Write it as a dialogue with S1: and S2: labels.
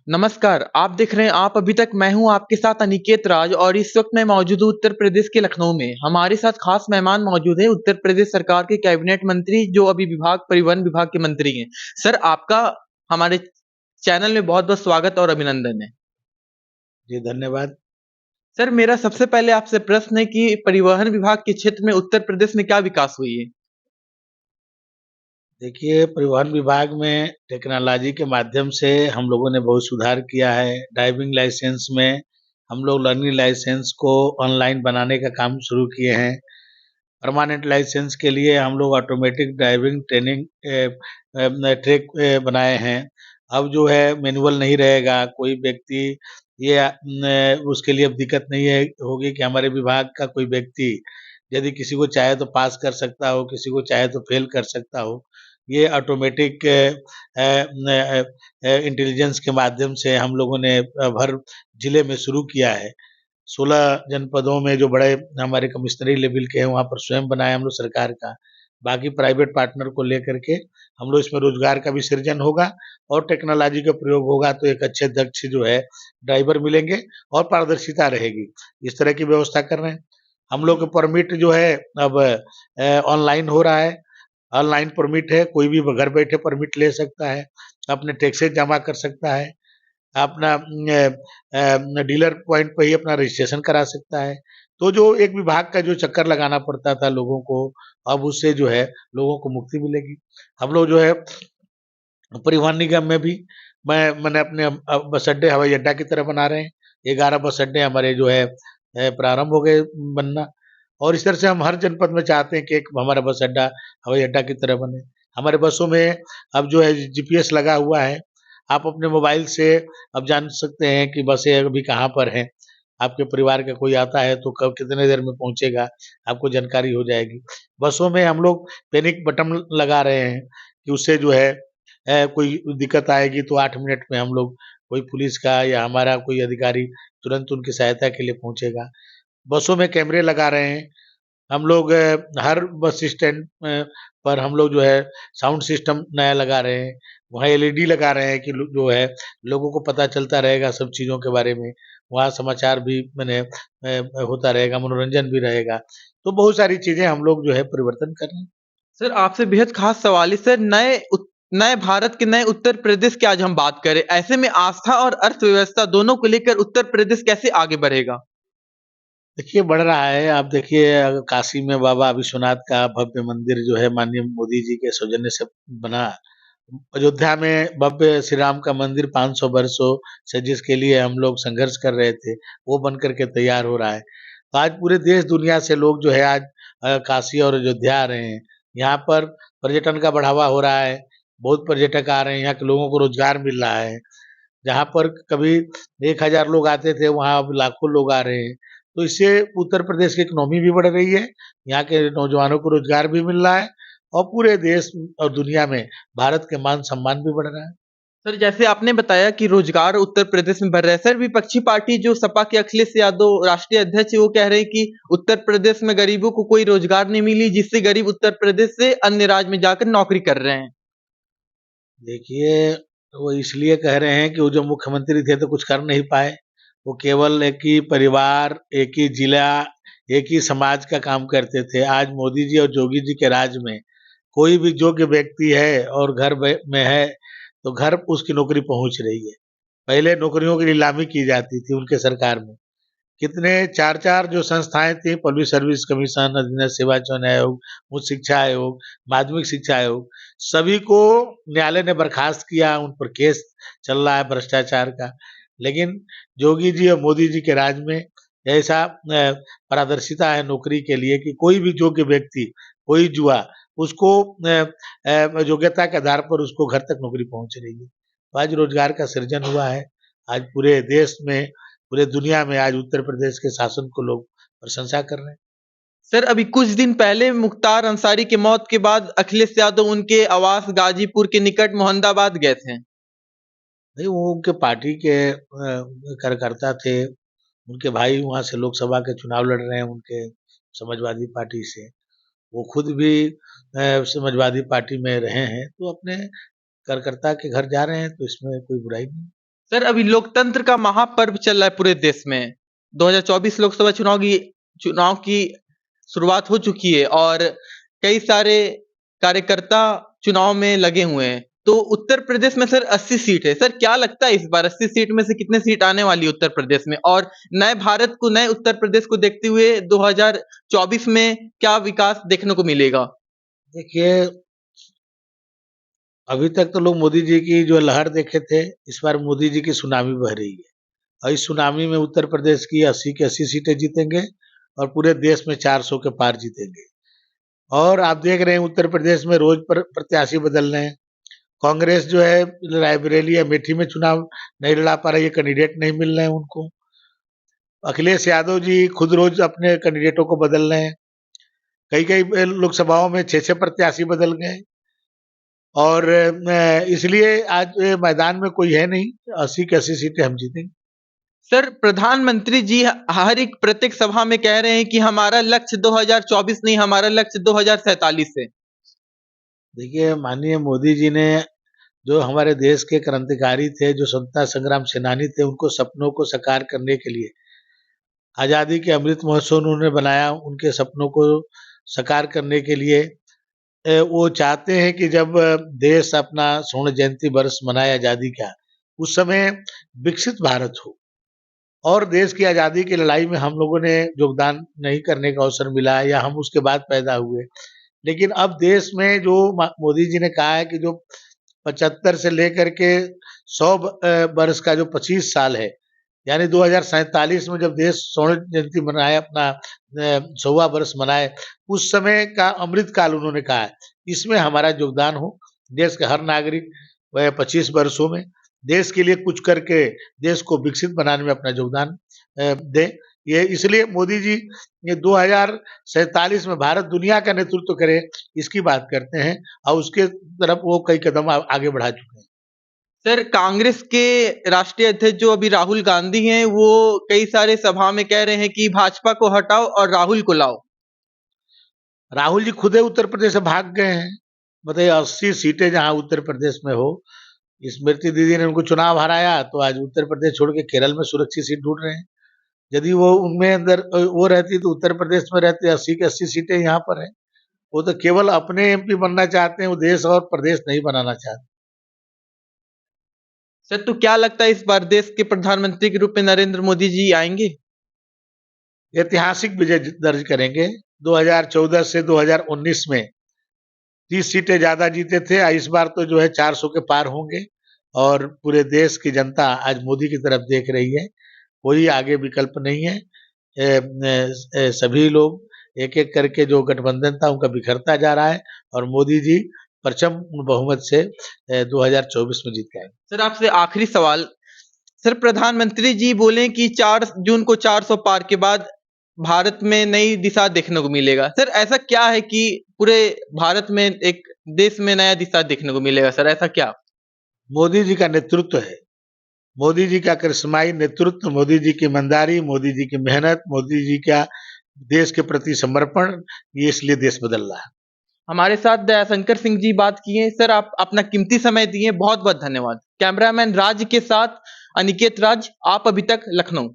S1: नमस्कार, आप देख रहे हैं आप अभी तक मैं हूँ आपके साथ अनिकेत राज और इस वक़्त मैं मौजूद हूँ उत्तर प्रदेश के लखनऊ में। हमारे साथ ख़ास मेहमान मौजूद हैं उत्तर प्रदेश सरकार के कैबिनेट मंत्री जो अभी परिवहन विभाग के मंत्री हैं। सर आपका हमारे चैनल में बहुत-बहुत स्वागत और अभिनंदन है।
S2: जी, धन्यवाद।
S1: सर मेरा सबसे पहले आपसे प्रश्न है कि परिवहन विभाग के क्षेत्र में उत्तर प्रदेश में क्या विकास हुई है?
S2: देखिए, परिवहन विभाग में टेक्नोलॉजी के माध्यम से हम लोगों ने बहुत सुधार किया है। ड्राइविंग लाइसेंस में हम लोग लर्निंग लाइसेंस को ऑनलाइन बनाने का काम शुरू किए हैं। परमानेंट लाइसेंस के लिए हम लोग ऑटोमेटिक ड्राइविंग ट्रेनिंग ट्रैक बनाए हैं। अब जो है मैनुअल नहीं रहेगा, कोई व्यक्ति ये उसके लिए अब दिक्कत नहीं है होगी कि हमारे विभाग का कोई व्यक्ति यदि किसी को चाहे तो पास कर सकता हो, किसी को चाहे तो फेल कर सकता हो। ये ऑटोमेटिक इंटेलिजेंस के माध्यम से हम लोगों ने हर जिले में शुरू किया है। 16 जनपदों में जो बड़े हमारे कमिश्नरी लेवल के हैं, वहाँ पर स्वयं बनाया हम लोग सरकार का। बाकी प्राइवेट पार्टनर को लेकर के हम लोग इसमें रोज़गार का भी सृजन होगा और टेक्नोलॉजी का प्रयोग होगा तो एक अच्छे दक्ष जो है ड्राइवर मिलेंगे और पारदर्शिता रहेगी। इस तरह की व्यवस्था कर रहे हैं। हम लोग का परमिट जो है अब ऑनलाइन हो रहा है। ऑनलाइन परमिट है, कोई भी घर बैठे परमिट ले सकता है, अपने टैक्सेस जमा कर सकता है, अपना डीलर पॉइंट पे ही अपना रजिस्ट्रेशन करा सकता है। तो जो एक विभाग का जो चक्कर लगाना पड़ता था लोगों को, अब उससे जो है लोगों को मुक्ति मिलेगी। हम लोग जो है परिवहन निगम में भी मैंने अपने बस अड्डे हवाई अड्डा की तरह बना रहे हैं। 11 बस अड्डे हमारे जो है प्रारंभ हो गए बनना और इस तरह से हम हर जनपद में चाहते हैं कि एक हमारा बस अड्डा हवाई अड्डा की तरह बने। हमारे बसों में अब जो है जीपीएस लगा हुआ है। आप अपने मोबाइल से अब जान सकते हैं कि बसें अभी कहाँ पर हैं। आपके परिवार का कोई आता है तो कब कितने देर में पहुँचेगा, आपको जानकारी हो जाएगी। बसों में हम लोग पैनिक बटन लगा रहे हैं कि उससे जो है कोई दिक्कत आएगी तो 8 मिनट में हम लोग कोई पुलिस का या हमारा कोई अधिकारी तुरंत उनकी सहायता के लिए पहुँचेगा। बसों में कैमरे लगा रहे हैं। हम लोग हर बस स्टैंड पर हम लोग जो है साउंड सिस्टम नया लगा रहे हैं। वहाँ एलईडी लगा रहे हैं कि जो है लोगों को पता चलता रहेगा सब चीज़ों के बारे में। वहाँ समाचार भी माने होता रहेगा, मनोरंजन भी रहेगा। तो बहुत सारी चीज़ें हम लोग जो है परिवर्तन कर रहे हैं।
S1: सर आपसे बेहद ख़ास सवाल है सर नए भारत के नए उत्तर प्रदेश की आज हम बात करें, ऐसे में आस्था और अर्थव्यवस्था दोनों को लेकर उत्तर प्रदेश कैसे आगे बढ़ेगा?
S2: देखिए बढ़ रहा है। आप देखिए काशी में बाबा विश्वनाथ का भव्य मंदिर जो है माननीय मोदी जी के सौजन्य से बना। अयोध्या में भव्य श्री राम का मंदिर 500 वर्षों से जिसके लिए हम लोग संघर्ष कर रहे थे, वो बन कर के तैयार हो रहा है। तो आज पूरे देश दुनिया से लोग जो है आज काशी और अयोध्या आ रहे हैं। यहाँ पर पर्यटन का बढ़ावा हो रहा है। बहुत पर्यटक आ रहे हैं, यहाँ के लोगों को रोजगार मिल रहा है। जहाँ पर कभी 1000 लोग आते थे, वहाँ अब लाखों लोग आ रहे हैं। तो इससे उत्तर प्रदेश की इकोनॉमी भी बढ़ रही है, यहाँ के नौजवानों को रोजगार भी मिल रहा है और पूरे देश और दुनिया में भारत के मान-सम्मान भी बढ़ रहा है।
S1: सर जैसे आपने बताया कि रोजगार उत्तर प्रदेश में बढ़ रहा है। सर विपक्षी पार्टी जो सपा के अखिलेश यादव राष्ट्रीय अध्यक्ष है, वो कह रहे हैं कि उत्तर प्रदेश में गरीबों को कोई रोजगार नहीं मिली, जिससे गरीब उत्तर प्रदेश से अन्य राज्य में जाकर नौकरी कर रहे हैं।
S2: देखिए, वो इसलिए कह रहे हैं कि वो जो मुख्यमंत्री थे तो कुछ कर नहीं पाए। वो केवल एक ही परिवार, एक ही जिला, एक ही समाज का काम करते थे। आज मोदी जी और योगी जी के राज में कोई भी योग्य व्यक्ति है और घर में है, तो घर उसकी नौकरी पहुँच रही है। पहले नौकरियों की नीलामी की जाती थी उनके सरकार में। कितने 4-4 जो संस्थाएँ थी, पब्लिक सर्विस कमीशन, अधीनस्थ सेवा चयन आयोग, उच्च शिक्षा आयोग, माध्यमिक शिक्षा आयोग, सभी को न्यायालय ने बर्खास्त किया, उन पर केस चल रहा है भ्रष्टाचार का। लेकिन योगी जी और मोदी जी के राज में ऐसा पारदर्शिता है नौकरी के लिए कि कोई भी योग्य व्यक्ति, कोई जुआ, उसको योग्यता के आधार पर उसको घर तक नौकरी पहुँच रही है। तो आज रोजगार का सृजन हुआ है। आज पूरे देश में, पूरे दुनिया में आज उत्तर प्रदेश के शासन को लोग प्रशंसा कर रहे हैं।
S1: सर अभी कुछ दिन पहले मुख्तार अंसारी की मौत के बाद अखिलेश यादव उनके आवास गाजीपुर के निकट मोहम्मदाबाद गए थे।
S2: नहीं, वो उनके पार्टी के कार्यकर्ता थे। उनके भाई वहाँ से लोकसभा के चुनाव लड़ रहे हैं उनके समाजवादी पार्टी से। वो खुद भी समाजवादी पार्टी में रहे हैं, तो अपने कार्यकर्ता के घर जा रहे हैं, तो इसमें कोई बुराई नहीं।
S1: सर अभी लोकतंत्र का महापर्व चल रहा है पूरे देश में। 2024 लोकसभा चुनाव की शुरुआत हो चुकी है और कई सारे कार्यकर्ता चुनाव में लगे हुए हैं। तो उत्तर प्रदेश में सर 80 सीट है। सर क्या लगता है इस बार 80 सीट में से कितने सीट आने वाली है उत्तर प्रदेश में? और नए भारत को, नए उत्तर प्रदेश को देखते हुए 2024 में क्या विकास देखने को मिलेगा?
S2: देखिए, अभी तक तो लोग मोदी जी की जो लहर देखे थे, इस बार मोदी जी की सुनामी बह रही है और इस सुनामी में उत्तर प्रदेश की 80 की 80 सीटें जीतेंगे और पूरे देश में 400 के पार जीतेंगे। और आप देख रहे हैं उत्तर प्रदेश में रोज प्रत्याशी बदल रहे हैं। कांग्रेस जो है रायबरेली, अमेठी में चुनाव नहीं लड़ा पा रही है, कैंडिडेट नहीं मिल रहे हैं उनको। अखिलेश यादव जी खुद रोज अपने कैंडिडेटों को बदल रहे हैं। कई कई लोकसभाओं में 6 प्रत्याशी बदल गए और इसलिए आज मैदान में कोई है नहीं। 80 की 80 सीटें हम जीतेंगे।
S1: सर प्रधानमंत्री जी हर एक प्रत्येक सभा में कह रहे हैं कि हमारा लक्ष्य 2024 नहीं, हमारा लक्ष्य 2047 है।
S2: देखिए, माननीय मोदी जी ने जो हमारे देश के क्रांतिकारी थे, जो स्वतंत्रता संग्राम सेनानी थे, उनको सपनों को साकार करने के लिए आज़ादी के अमृत महोत्सव उन्होंने बनाया। उनके सपनों को साकार करने के लिए वो चाहते हैं कि जब देश अपना स्वर्ण जयंती वर्ष मनाए आज़ादी का, उस समय विकसित भारत हो और देश की आज़ादी की लड़ाई में हम लोगों ने योगदान नहीं करने का अवसर मिला या हम उसके बाद पैदा हुए। लेकिन अब देश में जो मोदी जी ने कहा है कि जो 75 से लेकर के 100 वर्ष का जो 25 साल है, यानी 2047 में जब देश स्वर्ण जयंती मनाए, अपना 100वां वर्ष मनाए, उस समय का अमृत काल उन्होंने कहा है, इसमें हमारा योगदान हो। देश के हर नागरिक वह 25 वर्षों में देश के लिए कुछ करके देश को विकसित बनाने में अपना योगदान दें। ये इसलिए मोदी जी ये 2047 में भारत दुनिया का नेतृत्व करे, इसकी बात करते हैं और उसके तरफ वो कई कदम आगे बढ़ा चुके हैं।
S1: सर कांग्रेस के राष्ट्रीय अध्यक्ष जो अभी राहुल गांधी हैं, वो कई सारे सभा में कह रहे हैं कि भाजपा को हटाओ और राहुल को लाओ।
S2: राहुल जी खुद ही उत्तर प्रदेश से भाग गए हैं। बताइए, 80 सीटें जहां उत्तर प्रदेश में हो, स्मृति दीदी ने उनको चुनाव हराया तो आज उत्तर प्रदेश छोड़ के केरल में सुरक्षित सीट ढूंढ रहे हैं। यदि वो उनमें अंदर वो रहती तो उत्तर प्रदेश में रहते। 80 की 80 सीटें यहाँ पर हैं। वो तो केवल अपने एमपी बनना चाहते हैं, वो देश और प्रदेश नहीं बनाना चाहते।
S1: सर तो क्या लगता है इस बार देश के प्रधानमंत्री के रूप में नरेंद्र मोदी जी आएंगे?
S2: ऐतिहासिक विजय दर्ज करेंगे। 2014 से 2019 में 30 सीटें ज्यादा जीते थे, इस बार तो जो है 400 के पार होंगे और पूरे देश की जनता आज मोदी की तरफ देख रही है। कोई आगे विकल्प नहीं है। सभी लोग एक एक करके जो गठबंधन था उनका बिखरता जा रहा है और मोदी जी प्रचंड बहुमत से 2024 में जीत गए।
S1: सर आपसे आखिरी सवाल, सर प्रधानमंत्री जी बोले कि 4 जून को 400 पार के बाद भारत में नई दिशा देखने को मिलेगा। सर ऐसा क्या है कि पूरे भारत में एक देश में नया दिशा देखने को मिलेगा? सर ऐसा क्या?
S2: मोदी जी का नेतृत्व है। मोदी जी का करिश्माई नेतृत्व, मोदी जी की ईमानदारी, मोदी जी की मेहनत, मोदी जी का देश के प्रति समर्पण, ये इसलिए देश बदल रहा है।
S1: हमारे साथ दयाशंकर सिंह जी बात किए। सर आप अपना कीमती समय दिए, बहुत बहुत धन्यवाद। कैमरामैन राज के साथ अनिकेत राज, आप अभी तक लखनऊ।